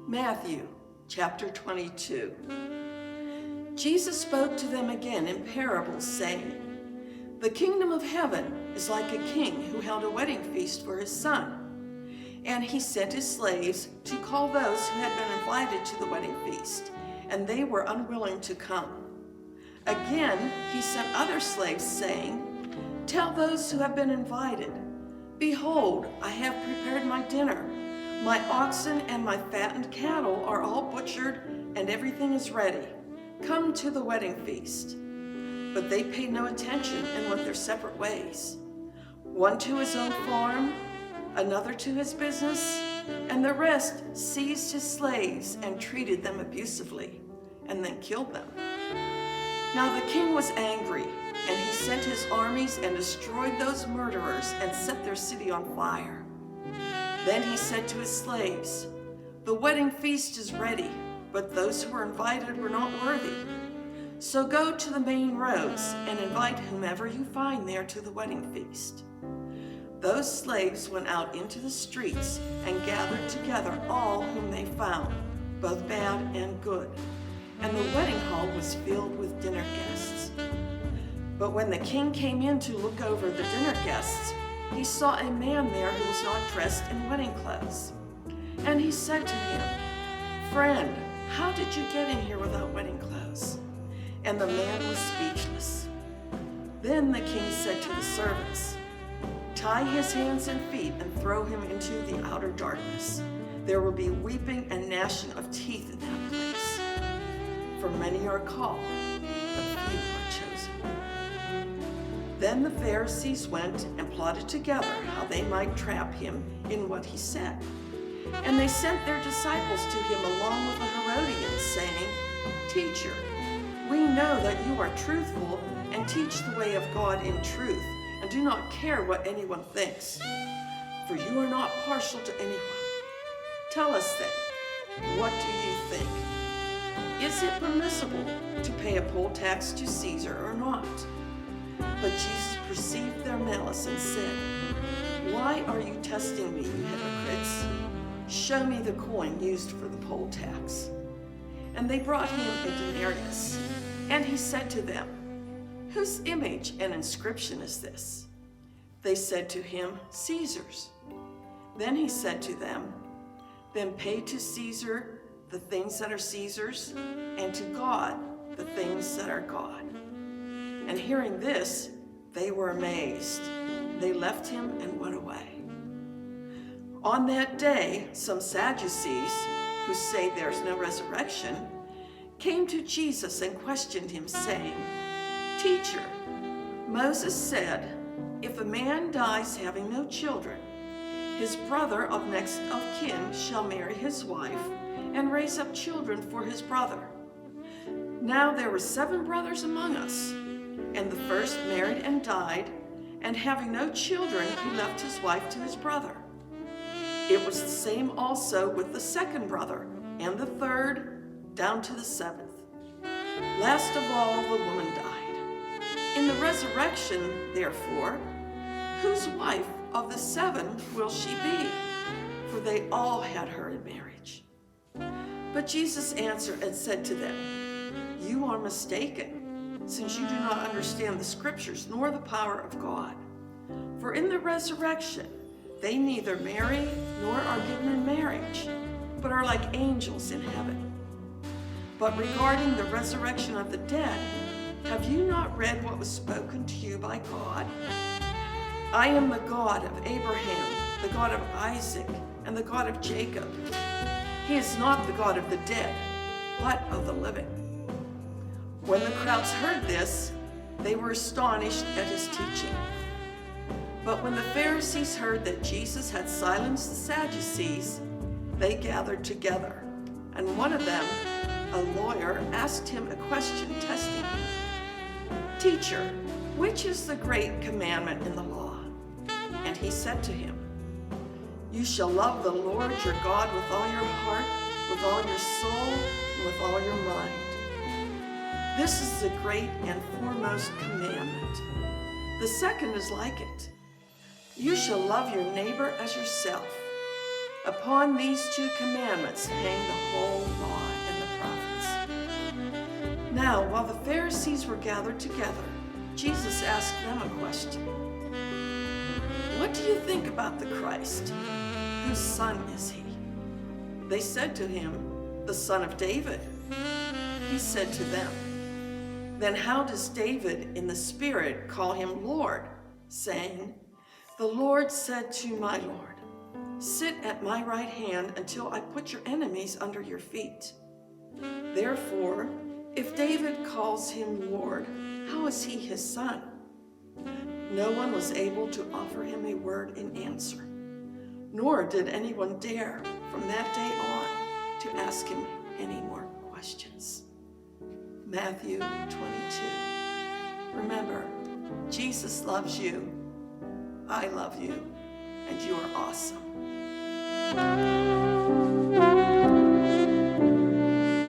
Matthew chapter 22. Jesus spoke to them again in parables, saying, "The kingdom of heaven is like a king who held a wedding feast for his son. And he sent his slaves to call those who had been invited to the wedding feast, and they were unwilling to come. Again, he sent other slaves, saying, 'Tell those who have been invited, behold, I have prepared my dinner. My oxen and my fattened cattle are all butchered, and everything is ready. Come to the wedding feast.' But they paid no attention and went their separate ways, one to his own farm, another to his business, and the rest seized his slaves and treated them abusively, and then killed them. Now the king was angry, and he sent his armies and destroyed those murderers and set their city on fire. Then he said to his slaves, 'The wedding feast is ready, but those who were invited were not worthy. So go to the main roads and invite whomever you find there to the wedding feast.' Those slaves went out into the streets and gathered together all whom they found, both bad and good, and the wedding hall was filled with dinner guests. But when the king came in to look over the dinner guests, he saw a man there who was not dressed in wedding clothes. And he said to him, 'Friend, how did you get in here without wedding clothes?' And the man was speechless. Then the king said to the servants, 'Tie his hands and feet and throw him into the outer darkness. There will be weeping and gnashing of teeth in that place. For many are called, but few are chosen.' Then the Pharisees went and plotted together how they might trap him in what he said. And they sent their disciples to him along with the Herodians, saying, 'Teacher, we know that you are truthful and teach the way of God in truth, and do not care what anyone thinks. For you are not partial to anyone. Tell us then, what do you think? Is it permissible to pay a poll tax to Caesar or not?' But Jesus perceived their malice and said, 'Why are you testing me, you hypocrites? Show me the coin used for the poll tax.' And they brought him a denarius. And he said to them, 'Whose image and inscription is this?' They said to him, 'Caesar's.' Then he said to them, 'Then pay to Caesar the things that are Caesar's, and to God the things that are God.' And hearing this, they were amazed. They left him and went away. On that day, some Sadducees, who say there's no resurrection, came to Jesus and questioned him, saying, 'Teacher, Moses said, if a man dies having no children, his brother of next of kin shall marry his wife and raise up children for his brother. Now there were 7 brothers among us, and the first married and died, and having no children, he left his wife to his brother. It was the same also with the second brother, and the third, down to the 7th. Last of all, the woman died. In the resurrection, therefore, whose wife of the 7 will she be? For they all had her in marriage.' But Jesus answered and said to them, 'You are mistaken, since you do not understand the Scriptures nor the power of God. For in the resurrection, they neither marry nor are given in marriage, but are like angels in heaven. But regarding the resurrection of the dead, have you not read what was spoken to you by God? I am the God of Abraham, the God of Isaac, and the God of Jacob. He is not the God of the dead, but of the living.' When the crowds heard this, they were astonished at his teaching. But when the Pharisees heard that Jesus had silenced the Sadducees, they gathered together, and one of them, a lawyer, asked him a question, testing him. 'Teacher, which is the great commandment in the law?' And he said to him, 'You shall love the Lord your God with all your heart, with all your soul, and with all your mind. This is the great and foremost commandment. The second is like it. You shall love your neighbor as yourself. Upon these 2 commandments hang the whole law and the prophets. Now, while the Pharisees were gathered together, Jesus asked them a question. What do you think about the Christ? Whose son is he? They said to him, the son of David. He said to them, then how does David in the Spirit call him Lord, saying, the Lord said to my Lord, sit at my right hand until I put your enemies under your feet. Therefore, if David calls him Lord, how is he his son? No one was able to offer him a word in answer, nor did anyone dare from that day on to ask him any more questions. Matthew 22. Remember, Jesus loves you, I love you, and you are awesome.